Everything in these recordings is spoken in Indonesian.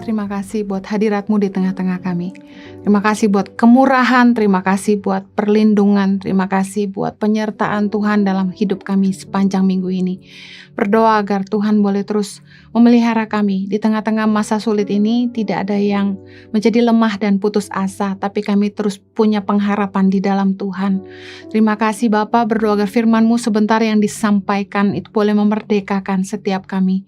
Bapa, terima kasih buat hadirat-Mu di tengah-tengah kami. Terima kasih buat kemurahan, terima kasih buat perlindungan, terima kasih buat penyertaan Tuhan dalam hidup kami sepanjang minggu ini. Berdoa agar Tuhan boleh terus memelihara kami. Di tengah-tengah masa sulit ini tidak ada yang menjadi lemah dan putus asa, tapi kami terus punya pengharapan di dalam Tuhan. Terima kasih Bapa, berdoa agar firman-Mu sebentar yang disampaikan itu boleh memerdekakan setiap kami.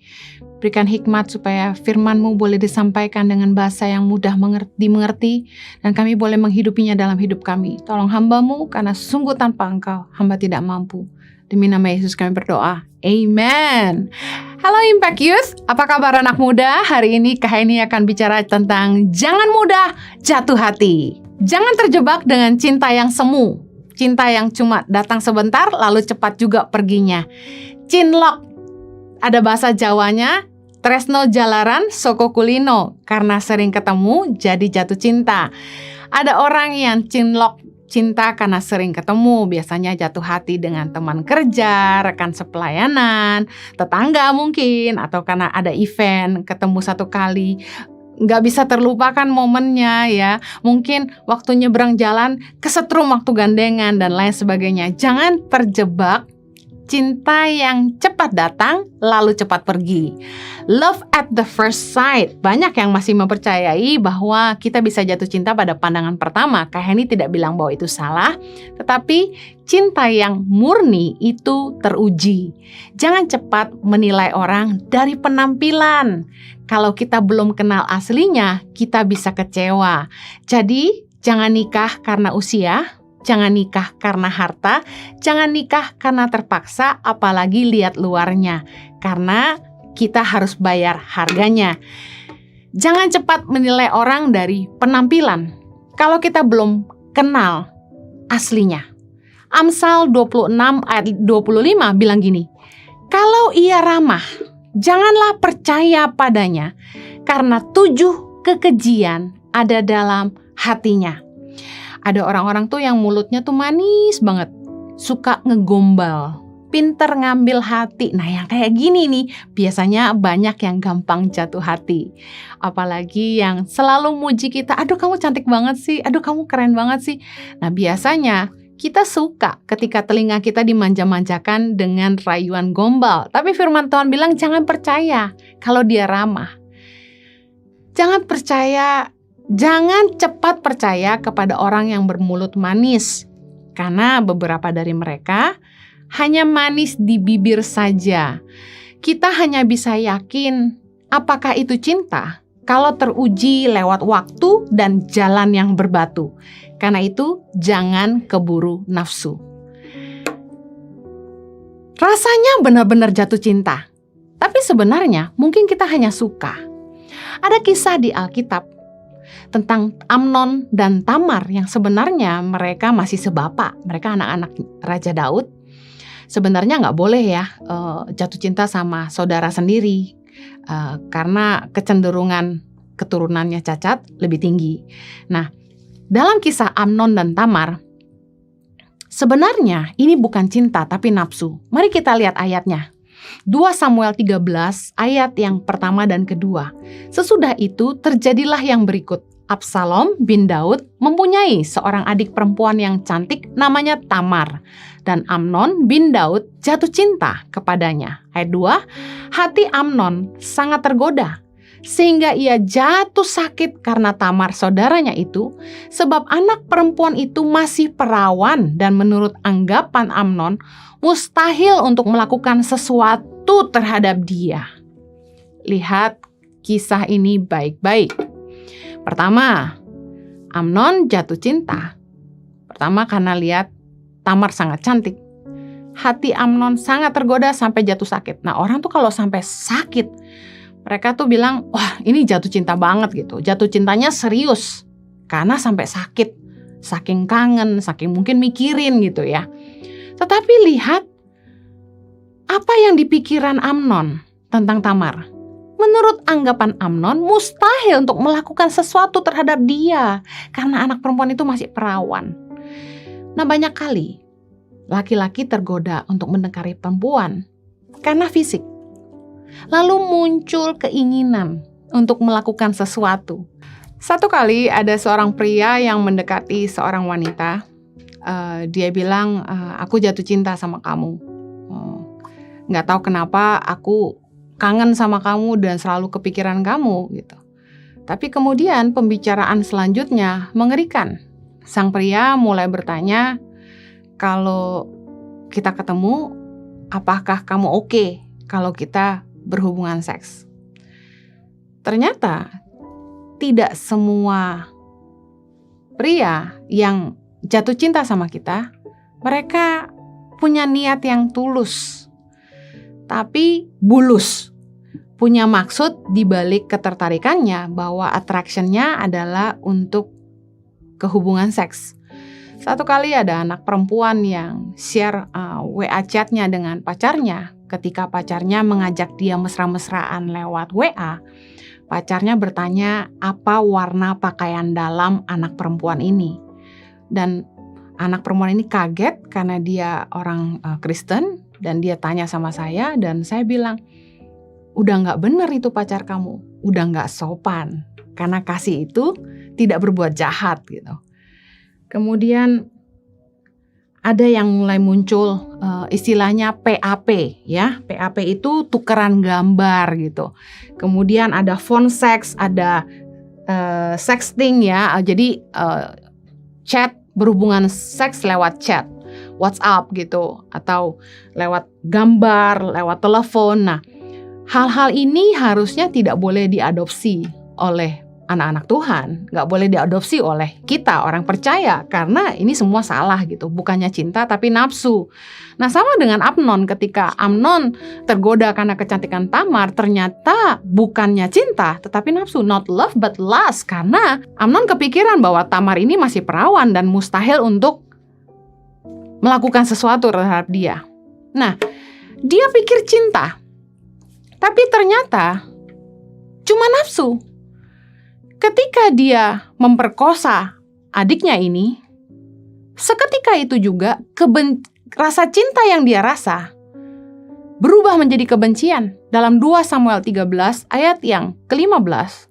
Berikan hikmat supaya firman-Mu boleh disampaikan dengan bahasa yang mudah dimengerti dan kami boleh menghidupinya dalam hidup kami. Tolong hamba-Mu karena sungguh tanpa Engkau hamba tidak mampu. Demi nama Yesus kami berdoa. Amen. Halo Impact Youth, apa kabar anak muda? Hari ini Kak Heni akan bicara tentang jangan mudah jatuh hati. Jangan terjebak dengan cinta yang semu. Cinta yang cuma datang sebentar lalu cepat juga perginya. Cinlok. Ada bahasa Jawanya, tresno jalaran soko kulino, karena sering ketemu jadi jatuh cinta. Ada orang yang cinlok cinta karena sering ketemu, biasanya jatuh hati dengan teman kerja, rekan sepelayanan, tetangga mungkin, atau karena ada event, ketemu satu kali. Nggak bisa terlupakan momennya ya. Mungkin waktu nyebrang jalan, kesetrum waktu gandengan dan lain sebagainya. Jangan terjebak cinta yang cepat datang lalu cepat pergi. Love at the first sight. Banyak yang masih mempercayai bahwa kita bisa jatuh cinta pada pandangan pertama. Kak Heni tidak bilang bahwa itu salah, tetapi cinta yang murni itu teruji. Jangan cepat menilai orang dari penampilan. Kalau kita belum kenal aslinya, kita bisa kecewa. Jadi, jangan nikah karena usia, jangan nikah karena harta, jangan nikah karena terpaksa, apalagi lihat luarnya. Karena kita harus bayar harganya. Jangan cepat menilai orang dari penampilan kalau kita belum kenal aslinya. Amsal 26 ayat 25 bilang gini, kalau ia ramah, janganlah percaya padanya, karena 7 kekejian ada dalam hatinya. Ada orang-orang tuh yang mulutnya tuh manis banget, suka ngegombal, pinter ngambil hati. Nah yang kayak gini nih, biasanya banyak yang gampang jatuh hati. Apalagi yang selalu muji kita, aduh kamu cantik banget sih, aduh kamu keren banget sih. Nah biasanya kita suka ketika telinga kita dimanja-manjakan dengan rayuan gombal. Tapi firman Tuhan bilang jangan percaya kalau dia ramah. Jangan cepat percaya kepada orang yang bermulut manis. Karena beberapa dari mereka hanya manis di bibir saja. Kita hanya bisa yakin apakah itu cinta kalau teruji lewat waktu dan jalan yang berbatu. Karena itu jangan keburu nafsu. Rasanya benar-benar jatuh cinta. Tapi sebenarnya mungkin kita hanya suka. Ada kisah di Alkitab tentang Amnon dan Tamar yang sebenarnya mereka masih sebapak. Mereka anak-anak Raja Daud. Sebenarnya nggak boleh ya jatuh cinta sama saudara sendiri. Karena kecenderungan keturunannya cacat lebih tinggi. Nah, dalam kisah Amnon dan Tamar, sebenarnya ini bukan cinta tapi nafsu. Mari kita lihat ayatnya. 2 Samuel 13 ayat yang pertama dan kedua. Sesudah itu terjadilah yang berikut. Absalom bin Daud mempunyai seorang adik perempuan yang cantik namanya Tamar. Dan Amnon bin Daud jatuh cinta kepadanya. Ayat 2, hati Amnon sangat tergoda. Sehingga ia jatuh sakit karena Tamar saudaranya itu. Sebab anak perempuan itu masih perawan. Dan menurut anggapan Amnon, mustahil untuk melakukan sesuatu terhadap dia. Lihat kisah ini baik-baik. Pertama, Amnon jatuh cinta. Pertama karena lihat Tamar sangat cantik. Hati Amnon sangat tergoda sampai jatuh sakit. Nah orang tuh kalau sampai sakit, mereka tuh bilang, wah ini jatuh cinta banget gitu. Jatuh cintanya serius. Karena sampai sakit. Saking kangen, saking mungkin mikirin gitu ya. Tetapi lihat apa yang dipikiran Amnon tentang Tamar. Menurut anggapan Amnon, mustahil untuk melakukan sesuatu terhadap dia. Karena anak perempuan itu masih perawan. Nah banyak kali laki-laki tergoda untuk mendekati perempuan karena fisik. Lalu muncul keinginan untuk melakukan sesuatu. Satu kali ada seorang pria yang mendekati seorang wanita. Dia bilang, aku jatuh cinta sama kamu. Nggak tahu kenapa aku kangen sama kamu dan selalu kepikiran kamu gitu. Tapi kemudian pembicaraan selanjutnya mengerikan. Sang pria mulai bertanya, kalau kita ketemu, apakah kamu oke kalau kita berhubungan seks? Ternyata tidak semua pria yang jatuh cinta sama kita, mereka punya niat yang tulus, tapi bulus. Punya maksud dibalik ketertarikannya bahwa attraction-nya adalah untuk kehubungan seks. Satu kali ada anak perempuan yang share WA chatnya dengan pacarnya. Ketika pacarnya mengajak dia mesra-mesraan lewat WA, pacarnya bertanya apa warna pakaian dalam anak perempuan ini. Dan anak perempuan ini kaget karena dia orang Kristen dan dia tanya sama saya dan saya bilang, udah gak bener itu pacar kamu, udah gak sopan. Karena kasih itu tidak berbuat jahat gitu. Kemudian ada yang mulai muncul istilahnya PAP ya. PAP itu tukeran gambar gitu. Kemudian ada phone sex, ada sexting ya. Jadi chat, berhubungan seks lewat chat, WhatsApp gitu, atau lewat gambar, lewat telepon. Nah, hal-hal ini harusnya tidak boleh diadopsi oleh anak-anak Tuhan, gak boleh diadopsi oleh kita orang percaya, karena ini semua salah gitu, bukannya cinta tapi nafsu. Nah sama dengan Amnon, ketika Amnon tergoda karena kecantikan Tamar, ternyata bukannya cinta tetapi nafsu, not love but lust, karena Amnon kepikiran bahwa Tamar ini masih perawan dan mustahil untuk melakukan sesuatu terhadap dia. Nah dia pikir cinta, tapi ternyata cuma nafsu. Ketika dia memperkosa adiknya ini, seketika itu juga rasa cinta yang dia rasa berubah menjadi kebencian. Dalam 2 Samuel 13 ayat yang ke-15.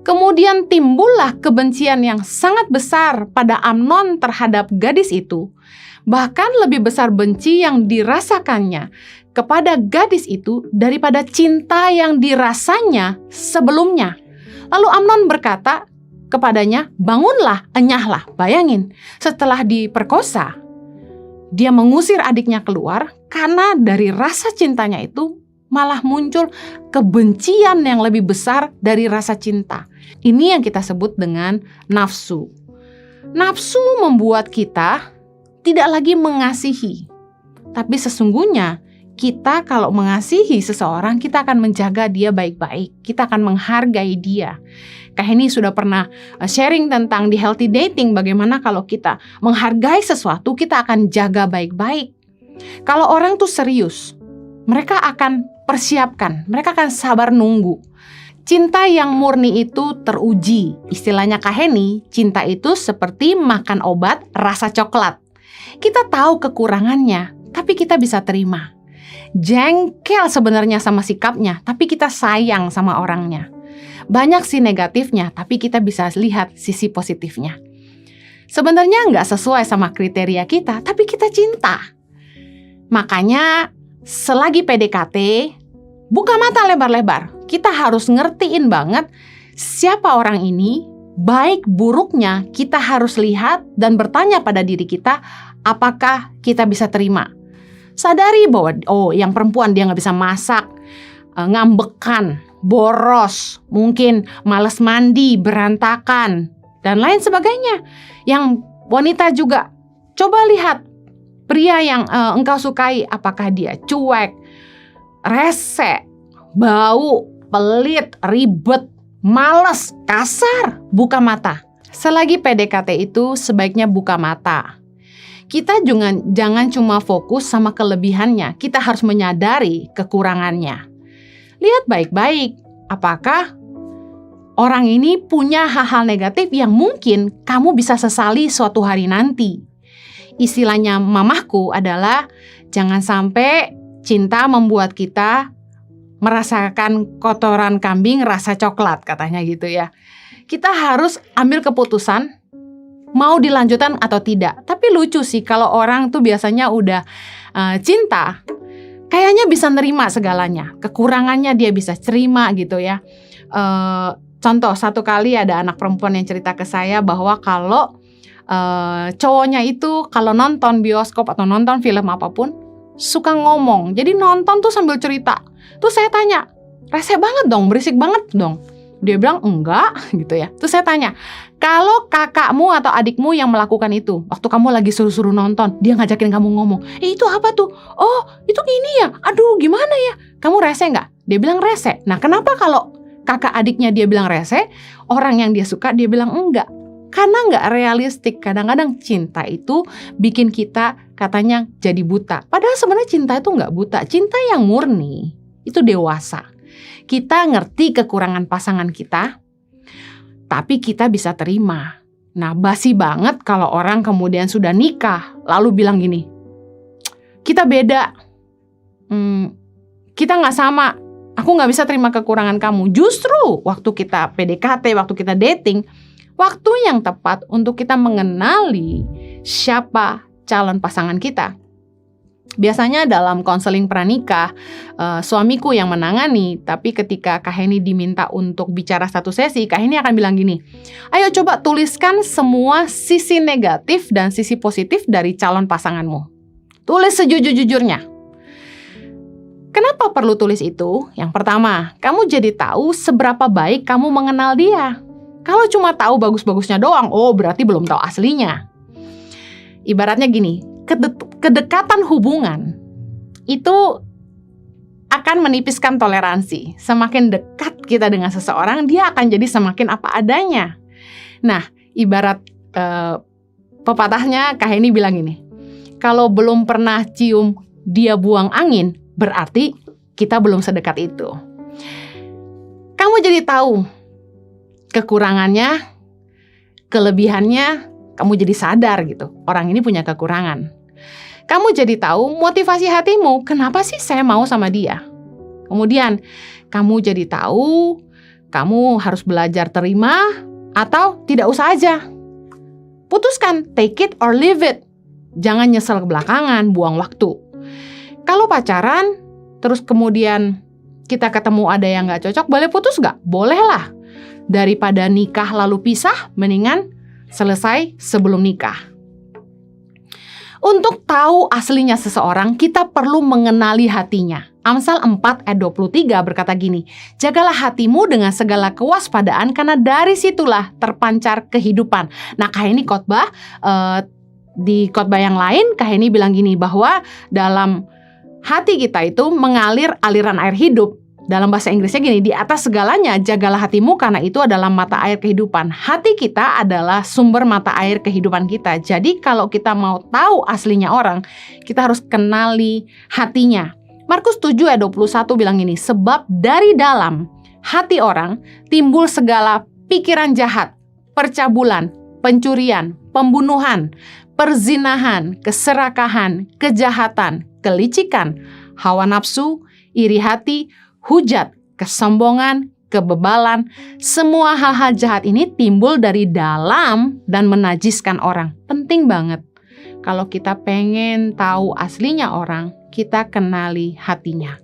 Kemudian timbullah kebencian yang sangat besar pada Amnon terhadap gadis itu. Bahkan lebih besar benci yang dirasakannya kepada gadis itu daripada cinta yang dirasanya sebelumnya. Lalu Amnon berkata kepadanya, bangunlah, enyahlah. Bayangin, setelah diperkosa, dia mengusir adiknya keluar karena dari rasa cintanya itu malah muncul kebencian yang lebih besar dari rasa cinta. Ini yang kita sebut dengan nafsu. Nafsu membuat kita tidak lagi mengasihi. Tapi sesungguhnya kita kalau mengasihi seseorang, kita akan menjaga dia baik-baik. Kita akan menghargai dia. Kak Henny sudah pernah sharing tentang di Healthy Dating, bagaimana kalau kita menghargai sesuatu, kita akan jaga baik-baik. Kalau orang tuh serius, mereka akan persiapkan, mereka akan sabar nunggu. Cinta yang murni itu teruji. Istilahnya Kak Henny, cinta itu seperti makan obat rasa coklat. Kita tahu kekurangannya, tapi kita bisa terima. Jengkel sebenarnya sama sikapnya, tapi kita sayang sama orangnya. Banyak sih negatifnya, tapi kita bisa lihat sisi positifnya. Sebenarnya nggak sesuai sama kriteria kita, tapi kita cinta. Makanya selagi PDKT, buka mata lebar-lebar. Kita harus ngertiin banget siapa orang ini, baik buruknya kita harus lihat dan bertanya pada diri kita, apakah kita bisa terima. Sadari bahwa yang perempuan dia nggak bisa masak, ngambekan, boros, mungkin malas mandi, berantakan, dan lain sebagainya. Yang wanita juga, coba lihat pria yang engkau sukai, apakah dia cuek, rese, bau, pelit, ribet, malas, kasar. Buka mata. Selagi PDKT itu sebaiknya buka mata. Kita jangan cuma fokus sama kelebihannya, kita harus menyadari kekurangannya. Lihat baik-baik, apakah orang ini punya hal-hal negatif yang mungkin kamu bisa sesali suatu hari nanti. Istilahnya mamahku adalah, jangan sampai cinta membuat kita merasakan kotoran kambing rasa coklat katanya gitu ya. Kita harus ambil keputusan mau dilanjutkan atau tidak. Tapi lucu sih kalau orang tuh biasanya udah cinta, kayaknya bisa nerima segalanya. Kekurangannya dia bisa terima gitu ya. Contoh, satu kali ada anak perempuan yang cerita ke saya bahwa kalau cowoknya itu kalau nonton bioskop atau nonton film apapun suka ngomong. Jadi nonton tuh sambil cerita. Terus saya tanya, rese banget dong, berisik banget dong. Dia bilang enggak gitu ya. Terus saya tanya, kalau kakakmu atau adikmu yang melakukan itu, waktu kamu lagi suruh-suruh nonton, dia ngajakin kamu ngomong, itu apa tuh? Oh, itu gini ya? Aduh, gimana ya? Kamu rese nggak? Dia bilang rese. Nah, kenapa kalau kakak adiknya dia bilang rese, orang yang dia suka dia bilang enggak? Karena nggak realistik. Kadang-kadang cinta itu bikin kita katanya jadi buta. Padahal sebenarnya cinta itu nggak buta. Cinta yang murni itu dewasa. Kita ngerti kekurangan pasangan kita, tapi kita bisa terima. Nah, basi banget kalau orang kemudian sudah nikah, lalu bilang gini, kita beda, kita nggak sama, aku nggak bisa terima kekurangan kamu. Justru waktu kita PDKT, waktu kita dating, waktu yang tepat untuk kita mengenali siapa calon pasangan kita. Biasanya dalam konseling pranikah, suamiku yang menangani, tapi ketika Kak Heni diminta untuk bicara satu sesi, Kak Heni akan bilang gini, ayo coba tuliskan semua sisi negatif dan sisi positif dari calon pasanganmu. Tulis sejujur-jujurnya. Kenapa perlu tulis itu? Yang pertama, kamu jadi tahu seberapa baik kamu mengenal dia. Kalau cuma tahu bagus-bagusnya doang, oh berarti belum tahu aslinya. Ibaratnya gini, kedekatan hubungan itu akan menipiskan toleransi. Semakin dekat kita dengan seseorang, dia akan jadi semakin apa adanya. Nah, ibarat pepatahnya Kak Heni bilang gini, kalau belum pernah cium dia buang angin, berarti kita belum sedekat itu. Kamu jadi tahu kekurangannya, kelebihannya, kamu jadi sadar gitu, orang ini punya kekurangan. Kamu jadi tahu motivasi hatimu, kenapa sih saya mau sama dia? Kemudian, kamu jadi tahu, kamu harus belajar terima atau tidak usah aja. Putuskan, take it or leave it. Jangan nyesel belakangan, buang waktu. Kalau pacaran, terus kemudian kita ketemu ada yang gak cocok, boleh putus gak? Boleh lah. Daripada nikah lalu pisah, mendingan selesai sebelum nikah. Untuk tahu aslinya seseorang, kita perlu mengenali hatinya. Amsal 4 ayat 23 berkata gini, jagalah hatimu dengan segala kewaspadaan, karena dari situlah terpancar kehidupan. Nah, Kak Heni khotbah, di khotbah yang lain, Kak Heni bilang gini, bahwa dalam hati kita itu mengalir aliran air hidup. Dalam bahasa Inggrisnya gini, di atas segalanya jagalah hatimu karena itu adalah mata air kehidupan. Hati kita adalah sumber mata air kehidupan kita. Jadi kalau kita mau tahu aslinya orang, kita harus kenali hatinya. Markus 7 ayat 21 bilang ini, sebab dari dalam hati orang timbul segala pikiran jahat, percabulan, pencurian, pembunuhan, perzinahan, keserakahan, kejahatan, kelicikan, hawa nafsu, iri hati, hujat, kesombongan, kebebalan. Semua hal-hal jahat ini timbul dari dalam dan menajiskan orang. Penting banget. Kalau kita pengen tahu aslinya orang, kita kenali hatinya.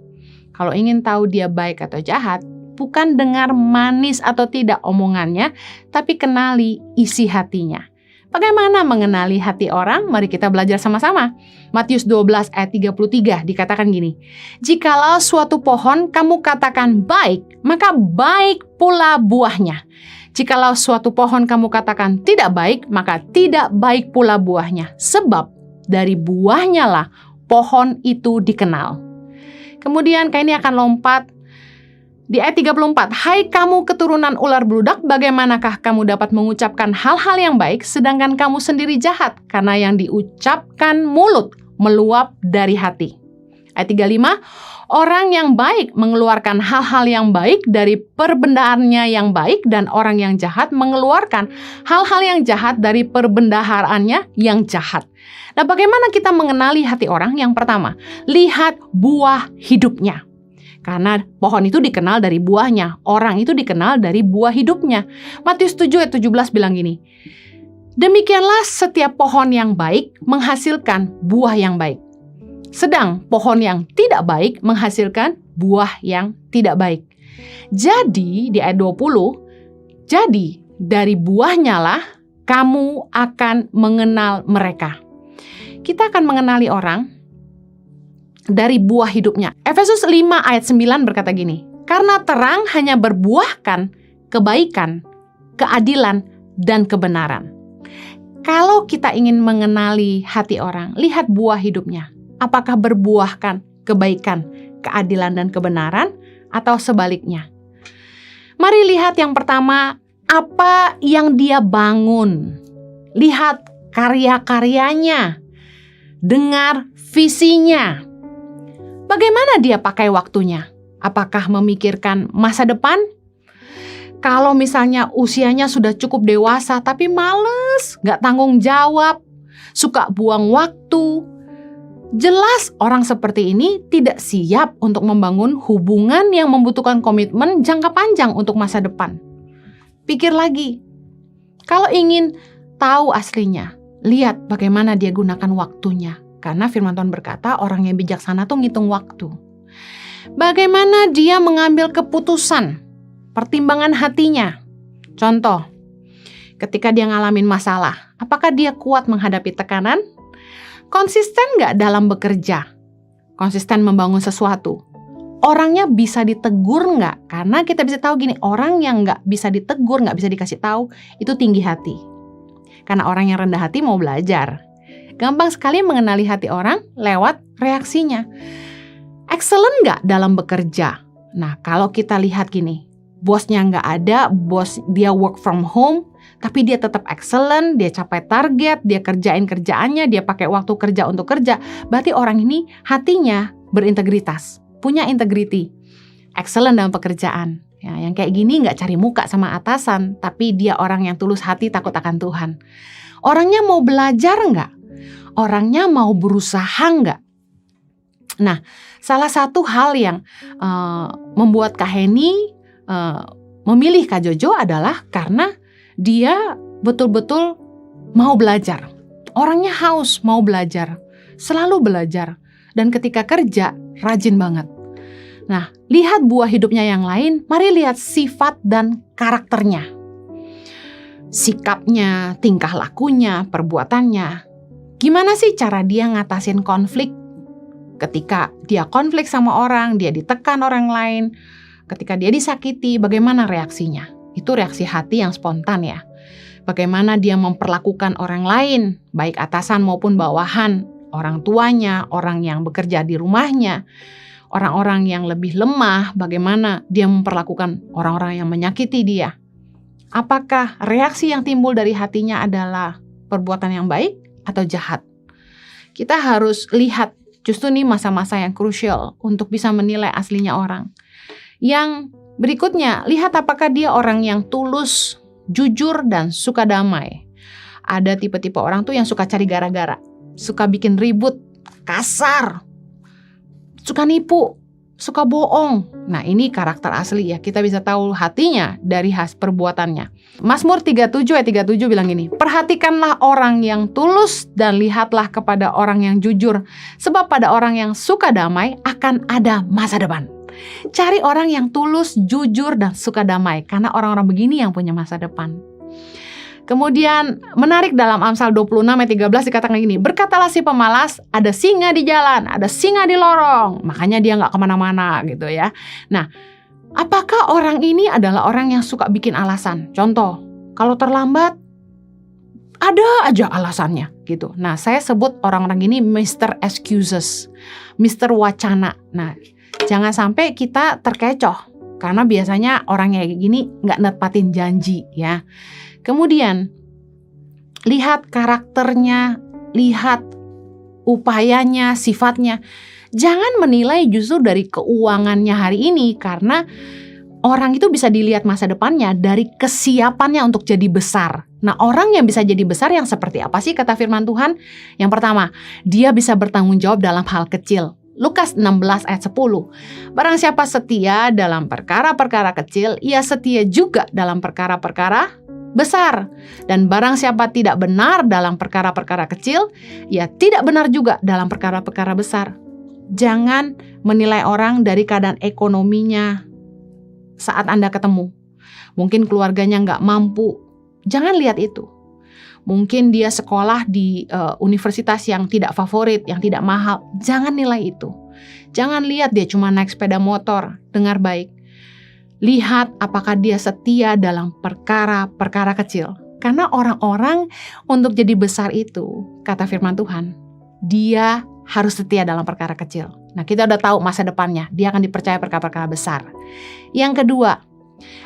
Kalau ingin tahu dia baik atau jahat, bukan dengar manis atau tidak omongannya, tapi kenali isi hatinya. Bagaimana mengenali hati orang? Mari kita belajar sama-sama. Matius 12 ayat 33 dikatakan gini, jikalau suatu pohon kamu katakan baik, maka baik pula buahnya. Jikalau suatu pohon kamu katakan tidak baik, maka tidak baik pula buahnya. Sebab dari buahnya lah pohon itu dikenal. Kemudian Kak Heni akan lompat di ayat 34, hai kamu keturunan ular beludak, bagaimanakah kamu dapat mengucapkan hal-hal yang baik, sedangkan kamu sendiri jahat, karena yang diucapkan mulut meluap dari hati. Ayat 35, orang yang baik mengeluarkan hal-hal yang baik dari perbendaharanya yang baik, dan orang yang jahat mengeluarkan hal-hal yang jahat dari perbendaharannya yang jahat. Nah, bagaimana kita mengenali hati orang? Yang pertama, lihat buah hidupnya. Karena pohon itu dikenal dari buahnya, orang itu dikenal dari buah hidupnya. Matius 7 ayat 17 bilang gini, demikianlah setiap pohon yang baik menghasilkan buah yang baik. Sedang pohon yang tidak baik menghasilkan buah yang tidak baik. Jadi di ayat 20, jadi dari buahnya lah kamu akan mengenal mereka. Kita akan mengenali orang dari buah hidupnya. Efesus 5 ayat 9 berkata gini, karena terang hanya berbuahkan kebaikan, keadilan, dan kebenaran. Kalau kita ingin mengenali hati orang, lihat buah hidupnya. Apakah berbuahkan kebaikan, keadilan, dan kebenaran, atau sebaliknya? Mari lihat yang pertama, apa yang dia bangun. Lihat karya-karyanya. Dengar visinya. Bagaimana dia pakai waktunya? Apakah memikirkan masa depan? Kalau misalnya usianya sudah cukup dewasa tapi males, gak tanggung jawab, suka buang waktu, jelas orang seperti ini tidak siap untuk membangun hubungan yang membutuhkan komitmen jangka panjang untuk masa depan. Pikir lagi, kalau ingin tahu aslinya, lihat bagaimana dia gunakan waktunya. Karena firman Tuhan berkata orang yang bijaksana tuh ngitung waktu. Bagaimana dia mengambil keputusan, pertimbangan hatinya. Contoh, ketika dia ngalamin masalah, apakah dia kuat menghadapi tekanan? Konsisten gak dalam bekerja? Konsisten membangun sesuatu? Orangnya bisa ditegur gak? Karena kita bisa tahu gini, orang yang gak bisa ditegur, gak bisa dikasih tahu, itu tinggi hati. Karena orang yang rendah hati mau belajar. Gampang sekali mengenali hati orang lewat reaksinya. Excellent nggak dalam bekerja? Nah, kalau kita lihat gini, bosnya nggak ada, bos dia work from home, tapi dia tetap excellent, dia capai target, dia kerjain kerjaannya, dia pakai waktu kerja untuk kerja. Berarti orang ini hatinya berintegritas, punya integrity, excellent dalam pekerjaan. Ya, yang kayak gini nggak cari muka sama atasan, tapi dia orang yang tulus hati, takut akan Tuhan. Orangnya mau belajar nggak? Orangnya mau berusaha nggak? Nah, salah satu hal yang membuat Kak Heni memilih Kak Jojo adalah karena dia betul-betul mau belajar. Orangnya haus mau belajar, selalu belajar. Dan ketika kerja, rajin banget. Nah, lihat buah hidupnya yang lain, mari lihat sifat dan karakternya. Sikapnya, tingkah lakunya, perbuatannya. Gimana sih cara dia ngatasin konflik? Ketika dia konflik sama orang, dia ditekan orang lain, ketika dia disakiti, bagaimana reaksinya? Itu reaksi hati yang spontan ya. Bagaimana dia memperlakukan orang lain, baik atasan maupun bawahan, orang tuanya, orang yang bekerja di rumahnya, orang-orang yang lebih lemah, bagaimana dia memperlakukan orang-orang yang menyakiti dia. Apakah reaksi yang timbul dari hatinya adalah perbuatan yang baik atau jahat? Kita harus lihat, justru nih masa-masa yang krusial untuk bisa menilai aslinya orang. Yang berikutnya, lihat apakah dia orang yang tulus, jujur, dan suka damai. Ada tipe-tipe orang tuh yang suka cari gara-gara, suka bikin ribut, kasar, suka nipu, suka bohong. Nah, ini karakter asli ya. Kita bisa tahu hatinya dari perbuatannya. Mazmur 37 ayat 37 bilang gini, perhatikanlah orang yang tulus dan lihatlah kepada orang yang jujur. Sebab pada orang yang suka damai akan ada masa depan. Cari orang yang tulus, jujur, dan suka damai. Karena orang-orang begini yang punya masa depan. Kemudian menarik dalam Amsal 26 ayat 13 dikatakan gini, berkatalah si pemalas, ada singa di jalan, ada singa di lorong, makanya dia gak kemana-mana gitu ya. Nah, apakah orang ini adalah orang yang suka bikin alasan? Contoh, kalau terlambat, ada aja alasannya gitu. Nah, saya sebut orang-orang ini Mr. Excuses, Mr. Wacana. Nah, jangan sampai kita terkecoh, karena biasanya orang yang kayak gini gak nepatin janji ya. Kemudian, lihat karakternya, lihat upayanya, sifatnya. Jangan menilai justru dari keuangannya hari ini, karena orang itu bisa dilihat masa depannya dari kesiapannya untuk jadi besar. Nah, orang yang bisa jadi besar yang seperti apa sih kata firman Tuhan? Yang pertama, dia bisa bertanggung jawab dalam hal kecil. Lukas 16 ayat 10. Barang siapa setia dalam perkara-perkara kecil, ia setia juga dalam perkara-perkara besar. Dan barang siapa tidak benar dalam perkara-perkara kecil, ia tidak benar juga dalam perkara-perkara besar. Jangan menilai orang dari keadaan ekonominya saat Anda ketemu. Mungkin keluarganya nggak mampu. Jangan lihat itu. Mungkin dia sekolah di universitas yang tidak favorit, yang tidak mahal. Jangan nilai itu. Jangan lihat dia cuma naik sepeda motor. Dengar baik. Lihat apakah dia setia dalam perkara-perkara kecil. Karena orang-orang untuk jadi besar itu, kata firman Tuhan, dia harus setia dalam perkara kecil. Nah, kita udah tahu masa depannya. Dia akan dipercaya perkara-perkara besar. Yang kedua,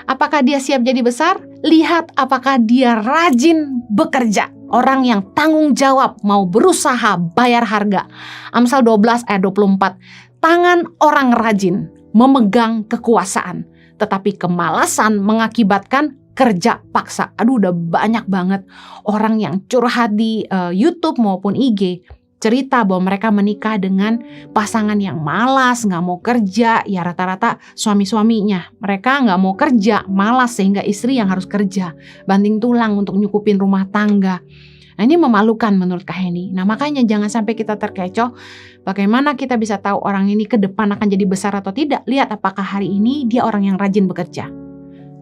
apakah dia siap jadi besar? Lihat apakah dia rajin bekerja. Orang yang tanggung jawab, mau berusaha, bayar harga. Amsal 12 ayat 24. Tangan orang rajin memegang kekuasaan, tetapi kemalasan mengakibatkan kerja paksa. Aduh, udah banyak banget orang yang curhat di YouTube maupun IG. Cerita bahwa mereka menikah dengan pasangan yang malas, gak mau kerja. Ya rata-rata suami-suaminya, mereka gak mau kerja, malas sehingga istri yang harus kerja. Banting tulang untuk nyukupin rumah tangga. Nah, ini memalukan menurut Kak Heni. Nah, makanya jangan sampai kita terkecoh. Bagaimana kita bisa tahu orang ini ke depan akan jadi besar atau tidak? Lihat apakah hari ini dia orang yang rajin bekerja.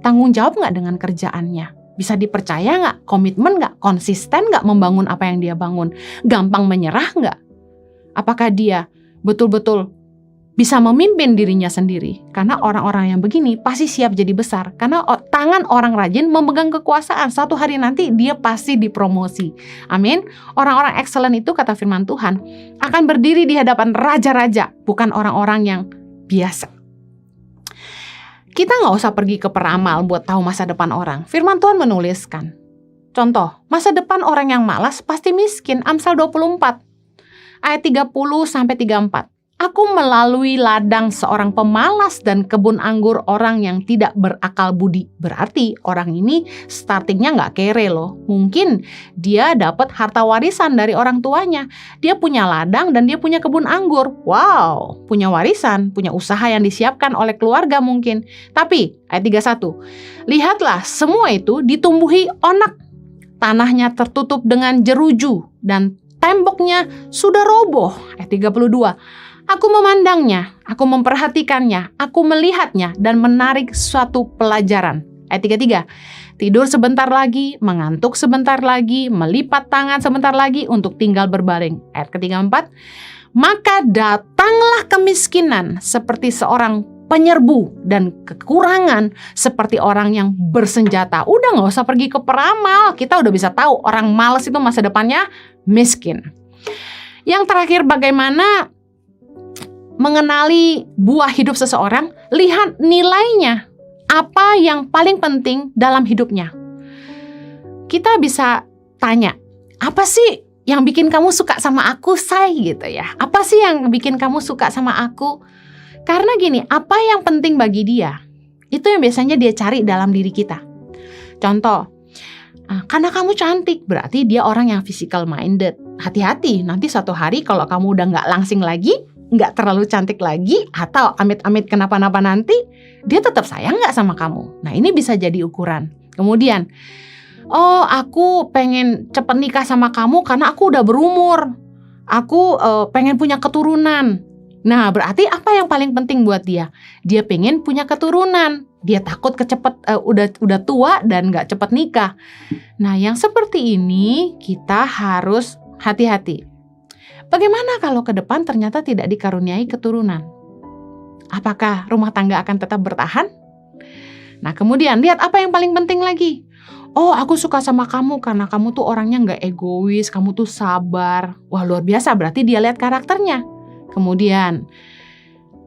Tanggung jawab gak dengan kerjaannya? Bisa dipercaya nggak? Komitmen nggak? Konsisten nggak membangun apa yang dia bangun? Gampang menyerah nggak? Apakah dia betul-betul bisa memimpin dirinya sendiri? Karena orang-orang yang begini pasti siap jadi besar. Karena tangan orang rajin memegang kekuasaan. Satu hari nanti dia pasti dipromosi. Amin. Orang-orang excellent itu, kata firman Tuhan, akan berdiri di hadapan raja-raja. Bukan orang-orang yang biasa. Kita nggak usah pergi ke peramal buat tahu masa depan orang. Firman Tuhan menuliskan. Contoh, masa depan orang yang malas pasti miskin. Amsal 24 ayat 30-34. Aku melalui ladang seorang pemalas dan kebun anggur orang yang tidak berakal budi. Berarti orang ini startingnya nggak kere loh. Mungkin dia dapat harta warisan dari orang tuanya. Dia punya ladang dan dia punya kebun anggur. Wow, punya warisan, punya usaha yang disiapkan oleh keluarga mungkin. Tapi ayat 31, lihatlah semua itu ditumbuhi onak. Tanahnya tertutup dengan jeruju dan temboknya sudah roboh. Ayat 32, aku memandangnya, aku memperhatikannya, aku melihatnya dan menarik suatu pelajaran. Ayat 33, tidur sebentar lagi, mengantuk sebentar lagi, melipat tangan sebentar lagi untuk tinggal berbaring. Ayat ke-34, maka datanglah kemiskinan seperti seorang penyerbu dan kekurangan seperti orang yang bersenjata. Udah gak usah pergi ke peramal, kita udah bisa tahu orang malas itu masa depannya miskin. Yang terakhir, bagaimana mengenali buah hidup seseorang? Lihat nilainya. Apa yang paling penting dalam hidupnya? Kita bisa tanya, apa sih yang bikin kamu suka sama aku, say? Gitu ya. Apa sih yang bikin kamu suka sama aku? Karena gini, apa yang penting bagi dia? Itu yang biasanya dia cari dalam diri kita. Contoh, karena kamu cantik, berarti dia orang yang physical minded. Hati-hati, nanti suatu hari kalau kamu udah gak langsing lagi, nggak terlalu cantik lagi, atau amit-amit kenapa-napa nanti, dia tetap sayang nggak sama kamu. Nah, ini bisa jadi ukuran. Kemudian, oh aku pengen cepet nikah sama kamu karena aku udah berumur. Aku pengen punya keturunan. Nah, berarti apa yang paling penting buat dia? Dia pengen punya keturunan. Dia takut udah tua dan nggak cepet nikah. Nah, yang seperti ini kita harus hati-hati. Bagaimana kalau ke depan ternyata tidak dikaruniai keturunan? Apakah rumah tangga akan tetap bertahan? Nah, kemudian lihat apa yang paling penting lagi. Oh, aku suka sama kamu karena kamu tuh orangnya nggak egois, kamu tuh sabar. Wah, luar biasa, berarti dia lihat karakternya. Kemudian,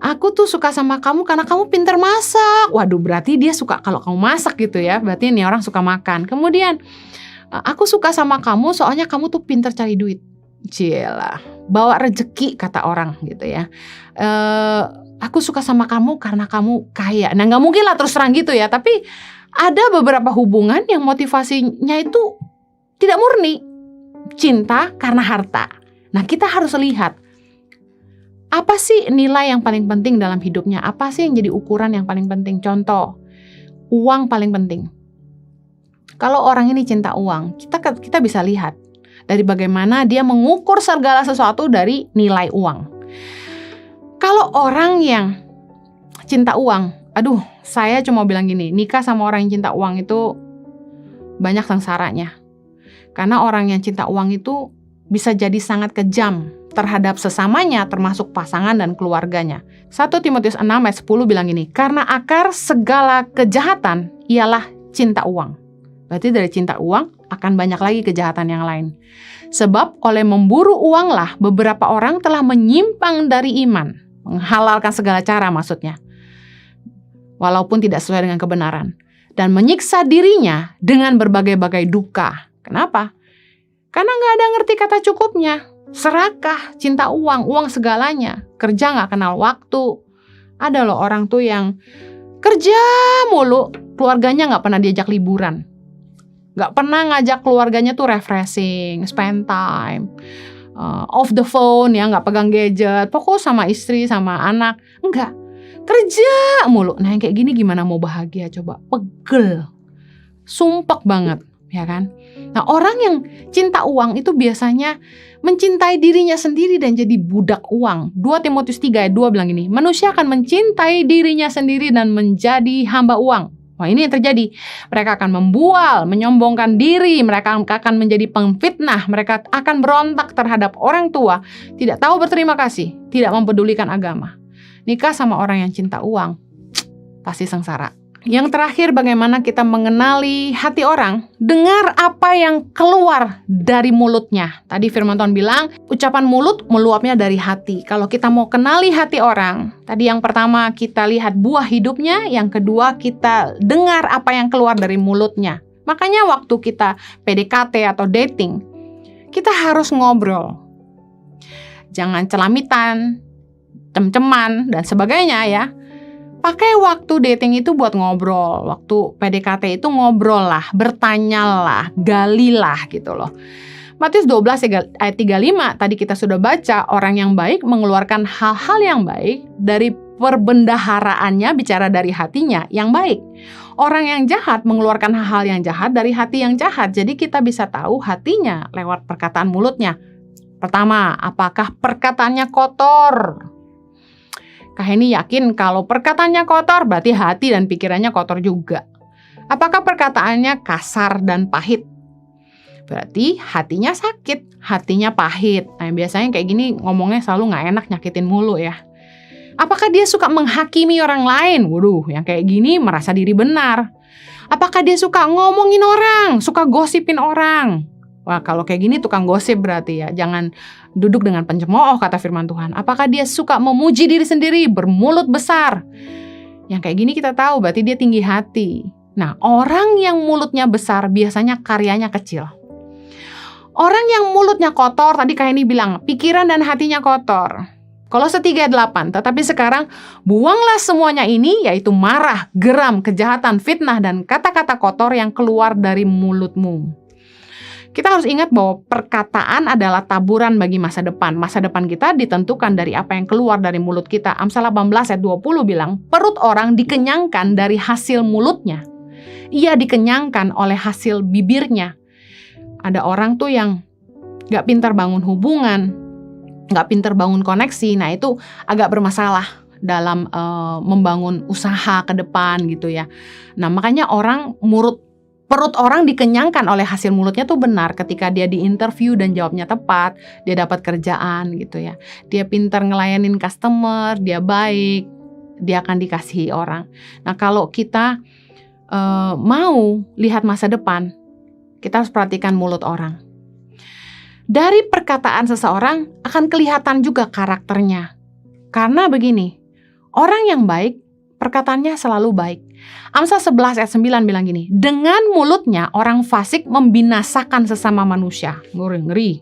aku tuh suka sama kamu karena kamu pintar masak. Waduh, berarti dia suka kalau kamu masak gitu ya. Berarti ini orang suka makan. Kemudian, aku suka sama kamu soalnya kamu tuh pintar cari duit. Cilah, bawa rezeki kata orang gitu ya. Aku suka sama kamu karena kamu kaya. Nah, nggak mungkin lah terus terang gitu ya. Tapi ada beberapa hubungan yang motivasinya itu tidak murni. Cinta karena harta. Nah, kita harus lihat Apa sih nilai yang paling penting dalam hidupnya? Apa sih yang jadi ukuran yang paling penting? Contoh, uang paling penting. Kalau orang ini cinta uang, kita bisa lihat dari bagaimana dia mengukur segala sesuatu dari nilai uang. Kalau orang yang cinta uang, saya cuma bilang gini, nikah sama orang yang cinta uang itu banyak sengsaranya. Karena orang yang cinta uang itu bisa jadi sangat kejam terhadap sesamanya, termasuk pasangan dan keluarganya. 1 Timotius 6 ayat 10 bilang gini, karena akar segala kejahatan ialah cinta uang. Berarti dari cinta uang akan banyak lagi kejahatan yang lain. Sebab oleh memburu uanglah beberapa orang telah menyimpang dari iman. Menghalalkan segala cara maksudnya. Walaupun tidak sesuai dengan kebenaran. Dan menyiksa dirinya dengan berbagai-bagai duka. Kenapa? Karena nggak ada ngerti kata cukupnya. Serakah, cinta uang, uang segalanya. Kerja nggak kenal waktu. Ada loh orang tuh yang kerja mulu, keluarganya nggak pernah diajak liburan. Nggak pernah ngajak keluarganya tuh refreshing, spend time, off the phone ya, nggak pegang gadget, fokus sama istri, sama anak. Enggak, kerja mulu. Nah yang kayak gini gimana mau bahagia coba? Pegel, sumpek banget. Ya kan? Nah orang yang cinta uang itu biasanya mencintai dirinya sendiri dan jadi budak uang. 2 Timotius 3 ayat 2 bilang gini, manusia akan mencintai dirinya sendiri dan menjadi hamba uang. Wah ini yang terjadi. Mereka akan membual, menyombongkan diri, mereka akan menjadi pengfitnah, mereka akan berontak terhadap orang tua, tidak tahu berterima kasih, tidak mempedulikan agama. Nikah sama orang yang cinta uang, pasti sengsara. Yang terakhir, bagaimana kita mengenali hati orang? Dengar apa yang keluar dari mulutnya. Tadi firman Tuhan bilang, ucapan mulut meluapnya dari hati. Kalau kita mau kenali hati orang, tadi yang pertama kita lihat buah hidupnya, yang kedua kita dengar apa yang keluar dari mulutnya. Makanya waktu kita PDKT atau dating, kita harus ngobrol. Jangan celamitan, cem-ceman, dan sebagainya ya. Pakai waktu dating itu buat ngobrol. Waktu PDKT itu ngobrol lah, bertanyalah, galilah gitu loh. Matius 12 ayat 35 tadi kita sudah baca, orang yang baik mengeluarkan hal-hal yang baik dari perbendaharaannya, bicara dari hatinya yang baik. Orang yang jahat mengeluarkan hal-hal yang jahat dari hati yang jahat. Jadi kita bisa tahu hatinya lewat perkataan mulutnya. Pertama, apakah perkataannya kotor? Kak Heni yakin kalau perkataannya kotor berarti hati dan pikirannya kotor juga. Apakah perkataannya kasar dan pahit? Berarti hatinya sakit, hatinya pahit. Nah biasanya kayak gini ngomongnya selalu gak enak, nyakitin mulu ya. Apakah dia suka menghakimi orang lain? Waduh, yang kayak gini merasa diri benar. Apakah dia suka ngomongin orang, suka gosipin orang? Wah kalau kayak gini tukang gosip berarti ya. Jangan duduk dengan pencemooh kata firman Tuhan. Apakah dia suka memuji diri sendiri, bermulut besar? Yang kayak gini kita tahu berarti dia tinggi hati. Nah orang yang mulutnya besar biasanya karyanya kecil. Orang yang mulutnya kotor, tadi Kak Heni bilang, pikiran dan hatinya kotor. Kolose 3 ayat 8, tetapi sekarang buanglah semuanya ini, yaitu marah, geram, kejahatan, fitnah, dan kata-kata kotor yang keluar dari mulutmu. Kita harus ingat bahwa perkataan adalah taburan bagi masa depan. Masa depan kita ditentukan dari apa yang keluar dari mulut kita. Amsal 18 ayat 20 bilang, perut orang dikenyangkan dari hasil mulutnya. Ia dikenyangkan oleh hasil bibirnya. Ada orang tuh yang gak pintar bangun hubungan, gak pintar bangun koneksi. Nah itu agak bermasalah dalam membangun usaha ke depan gitu ya. Nah makanya perut orang dikenyangkan oleh hasil mulutnya tuh benar ketika dia diinterview dan jawabnya tepat, dia dapat kerjaan gitu ya. Dia pintar ngelayanin customer, dia baik, dia akan dikasihi orang. Nah kalau kita mau lihat masa depan, kita harus perhatikan mulut orang. Dari perkataan seseorang akan kelihatan juga karakternya. Karena begini, orang yang baik, perkataannya selalu baik. Amsal 11 ayat 9 bilang gini, dengan mulutnya orang fasik membinasakan sesama manusia. Ngeri.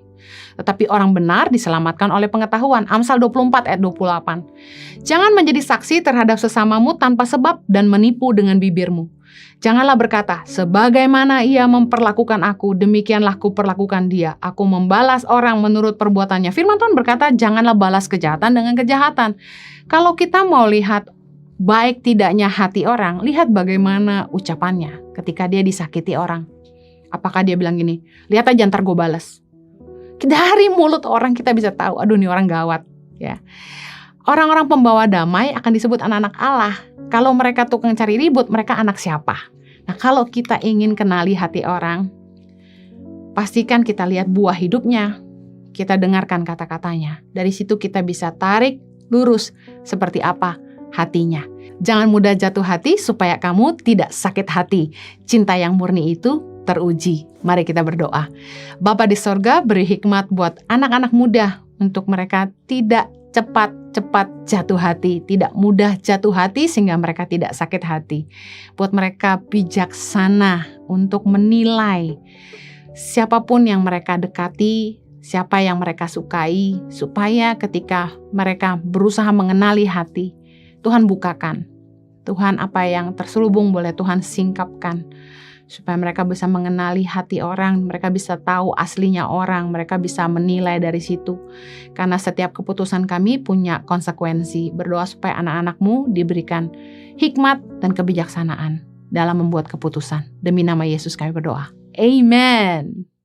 Tetapi orang benar diselamatkan oleh pengetahuan. Amsal 24 ayat 28. Jangan menjadi saksi terhadap sesamamu tanpa sebab dan menipu dengan bibirmu. Janganlah berkata, sebagaimana ia memperlakukan aku, demikianlah kuperlakukan dia. Aku membalas orang menurut perbuatannya. Firman Tuhan berkata, janganlah balas kejahatan dengan kejahatan. Kalau kita mau lihat baik tidaknya hati orang, lihat bagaimana ucapannya ketika dia disakiti orang. Apakah dia bilang gini, lihat aja ntar gue balas. Dari mulut orang kita bisa tahu, aduh nih orang gawat. Ya. Orang-orang pembawa damai akan disebut anak-anak Allah. Kalau mereka tukang cari ribut, mereka anak siapa? Nah, kalau kita ingin kenali hati orang, pastikan kita lihat buah hidupnya. Kita dengarkan kata-katanya. Dari situ kita bisa tarik lurus seperti apa hatinya. Jangan mudah jatuh hati supaya kamu tidak sakit hati. Cinta yang murni itu teruji. Mari kita berdoa. Bapa di sorga, beri hikmat buat anak-anak muda untuk mereka tidak cepat-cepat jatuh hati, tidak mudah jatuh hati sehingga mereka tidak sakit hati. Buat mereka bijaksana untuk menilai siapapun yang mereka dekati, siapa yang mereka sukai, supaya ketika mereka berusaha mengenali hati, Tuhan bukakan. Tuhan, apa yang terselubung boleh Tuhan singkapkan. Supaya mereka bisa mengenali hati orang, mereka bisa tahu aslinya orang, mereka bisa menilai dari situ. Karena setiap keputusan kami punya konsekuensi. Berdoa supaya anak-anakmu diberikan hikmat dan kebijaksanaan dalam membuat keputusan. Demi nama Yesus kami berdoa. Amen.